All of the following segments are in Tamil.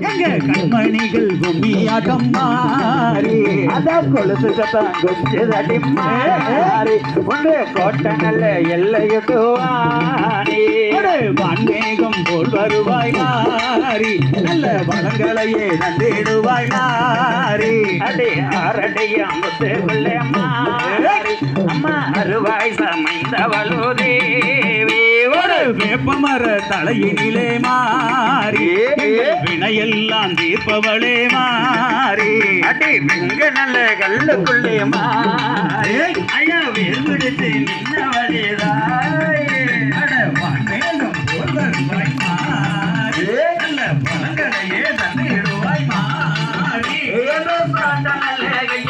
எங்க கண்மணிகள் கும்மியாட்டம் மாறி அத கொலுசு சத்தம் கொஞ்சம் அடி மாறி ஒன்று கோட்டை நல்ல எல்லையுட்டுவானே வான்மேகம் போல் வருவாய் மாறி நல்ல வளங்களையே தந்திடுவாய் மாறி அடி ஆரடைய முத்து பிள்ளை மாறி அம்மா அருவாய் சமைந்தவளோ தேவி ஒரு வேப்பமர தலையினிலே மாறி வினையெல்லாம் தீர்ப்பவளே மாறி அடி மிங்க நல்ல கல்லுக்குள்ளே மாறி ஐயா வேர்பிடித்து நின்னவளேதாய் வான்மேகம் போல் வருவாய் மாறி நல்ல வளங்களையே தந்திடுவாய் மாறி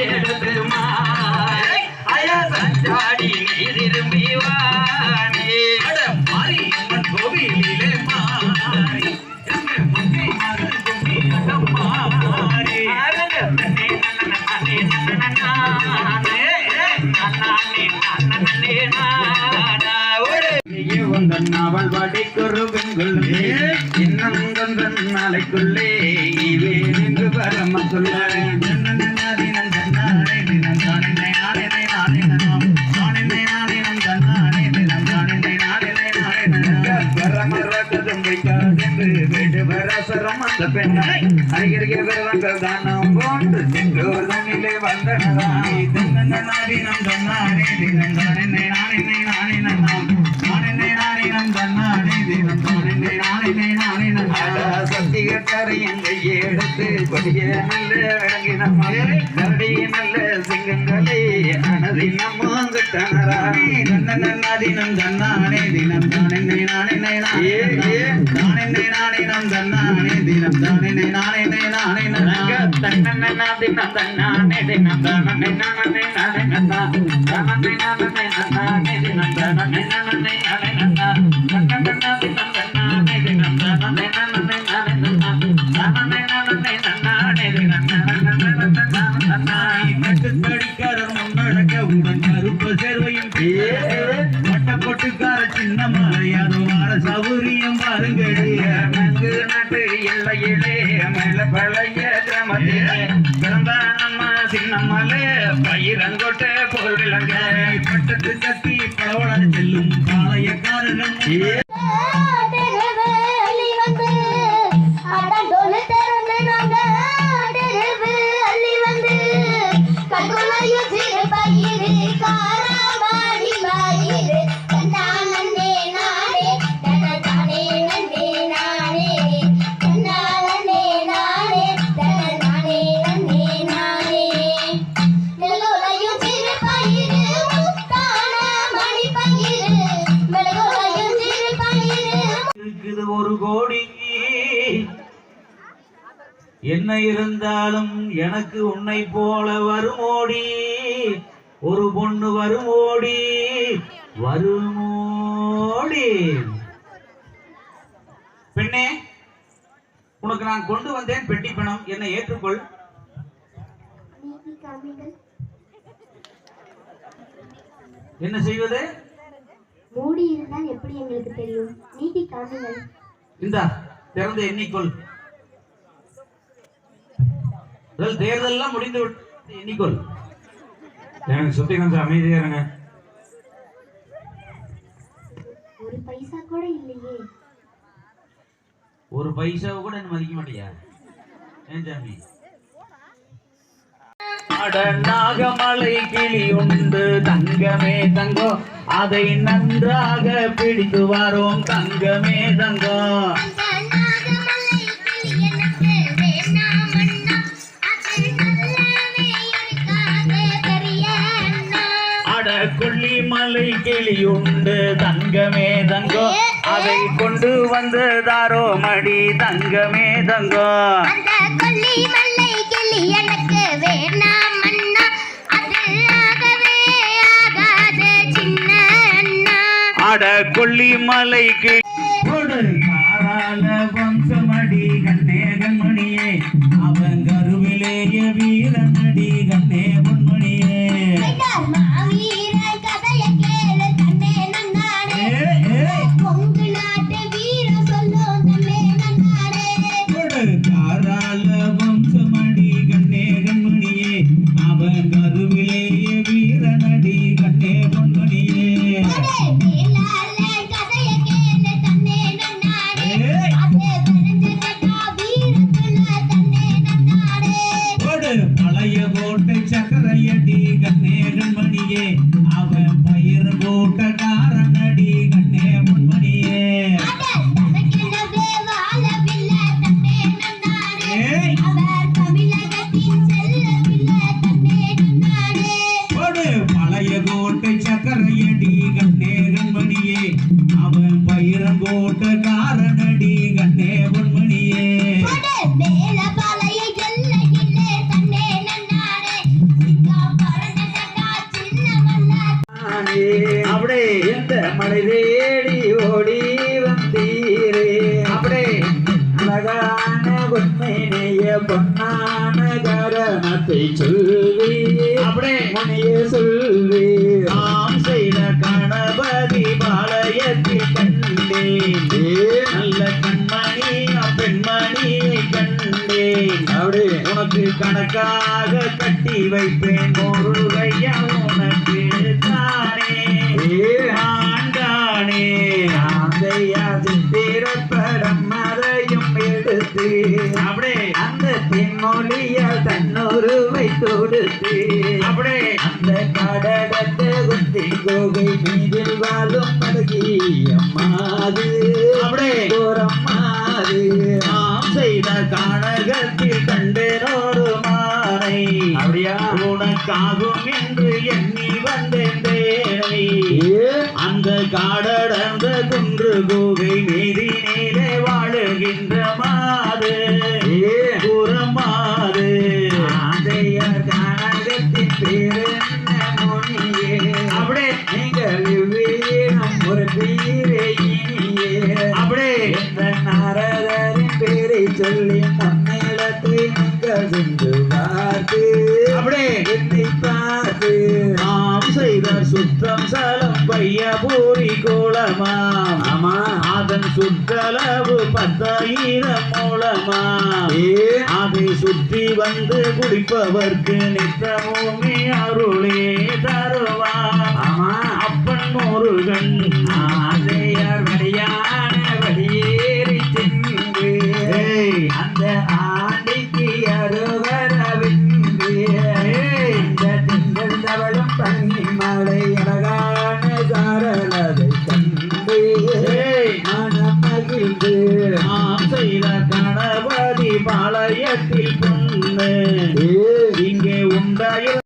எடுத்து மாறி அயா சஞ்சாடி நீரிரும்பி வாணி மாரியம்மன் கோவிலிலே மாறி மாறி அவள் படிக்கொரு பெண்கள் இன்னும் நாளைக்குள்ளே இவே என்று பரம சொல்ல எடுத்து கொடிய நல்ல விளங்கின கரடிய நல்ல சிங்கங்களே அனதி நம்மாங்கட்டனராணி தினம் தன்னானே தினம் தானே நானே நானே நானே நம் தன்னானே தினம் தானே நானே நானே தன்னன்னா தினம் தன்னானே தினம் தானே நானே நானே நன்னா தானே நானே நன்னானே தினம் தானே நானே நானே நன்னா தன்னன்னா தினம் தன்னானே தினம் தானே நானே நானே நன்னா தானே நானே நன்னானே தினம் தானே நன்னா படிக்காரர் முன்னடக்க உடன் கருப்ப சேர்வையும் வட்டப்பட்டுக்கார சின்ன மலையாதோ வார சௌரியம் பாருங்கடிய நங்கு நாட்டு எல்லையிலே மேல பழைய கிராமத்திலே பிறந்தா நம்ம சின்னம்மலே பயிரங்கொட்டை போல் விளங்க பட்டத்து கட்டி பலவள செல்லும் பாளையக்காரனும் ஒரு கோடி என்ன இருந்தாலும் எனக்கு உன்னை போல வருமோடி ஒரு பொண்ணு வருமோடி வருமோடி பெண்ணே உனக்கு நான் கொண்டு வந்தேன் பெட்டி பணம் என்னை ஏற்றுக்கொள் என்ன செய்வது மூடி இருந்தால் எப்படி எங்களுக்கு தெரியும் நீதி காமிகள் இந்தா திறந்து எண்ணிக்கொள் தேர்தல் முடிந்து விட்டு எண்ணிக்கொள் எனக்கு சுத்தி கொஞ்சம் அமைதியா இருங்க ஒரு பைசா கூட இல்லையே ஒரு பைசாவை கூட என்ன மதிக்க மாட்டியா ஏன் சாமி நாகமலை கிளி உண்டு தங்கமே தங்கம் அதை நன்றாக பிடித்து வரோம் தங்கமே தங்கம் அட கொல்லிமலை கிளி உண்டு தங்கமே தங்கம் அதை கொண்டு வந்ததாரோ மடி தங்கமே தங்கம் எனக்கு வேணாம் அண்ணா அது ஆகவே ஆகாது சின்ன அண்ணா அட கொல்லிமலைக்கு வம்சமடி கண்ணே கண்மணியே அவன் கருவிலேய வீரனடி கண்ணே பொன்மணியே மாவீர கதைய கேளு கண்ணே நன்னாடே கொங்கு நாட்டு வீர சொல்லும் கண்ணே நன்னாடே தாராள வம்சமடி கண்ணே கண்மணியே அவன் கருவிலேயே வீரனடி கண்ணே பொன்மணியே பழைய கோட்டை சக்கரையடி கண்ணே கண்மணியே அவன் பயிர் கோட்ட காரனடி கண்ணே பொன்மணியே பழைய கோட்டை சக்கரையடி கண்ணே கண்மணியே அவன் பயிர் கோட்ட காரனடி கண்ணே பொன்மணியே அப்படியே எந்த மலை தேடி ஓடி வந்தீரே அப்படியே அழகான உண்மையினைய பொன்னான காரணத்தை சொல்லி அப்படியே முனைய சொல்லி நாம் செய்த கணபதி பாளையத்தில் கண்டேன் நல்ல கண்மணி பெண்மணியை கண்டேன் அப்படியே உனக்கு கணக்காக கட்டி வைப்பேன் முருகையா உனக்கு தானே ஆண்டானே ஆந்தையா சித்திரப்படம் அதையும் எடுத்து அப்படியே அந்த தென்மொழியால் தன்னுருவை தொடுத்து அப்படியே அந்த கடடத்தை குத்தி கோகை மீதில் வாழும் அழகியம்மாது அப்படியே கோரம்மாது நாம் செய்த கானகத்தில் கண்டேனோரு மானை அப்படியா உனக்காகும் என்று எண்ணி வந்தேன் தேனை அந்த காடடர்ந்த குன்று குகை மீதினிலே வாழுகின்ற மாது கூறமாது ஆந்தையார் கானகத்தின் பேர் என்ன மொழியே அப்படியே நீங்கள் இவ்விடம் ஒரு பீரை இனியே அப்படியே என்ற நாரதரின் பேரை சொல்லி தன்னிலத்தை நீங்கள் சென்று பார்த்து அப்படியே என்னை பார்த்து நாம் செய்த சுற்றம் சலம் பைய பூரி கோலமாம் ஆமா அதன் சுற்றளவு 10,000 மூலமா அதை சுற்றி வந்து குடிப்பவர்க்கு நித்தமுமே அருளே தருவான் ஆமா அப்பன் முருகன் ஆந்தையார் வழியான வழியேறி சென்று அந்த ஆண்டிக்கு அருவரவின்று இந்த திங்கள் தவளும் பன்னி மலை அழகான சாரலதை கண்டு மனம் மகிழ்ந்து நாம் செய்த கணபதி பாளையத்தில் பொண்ணு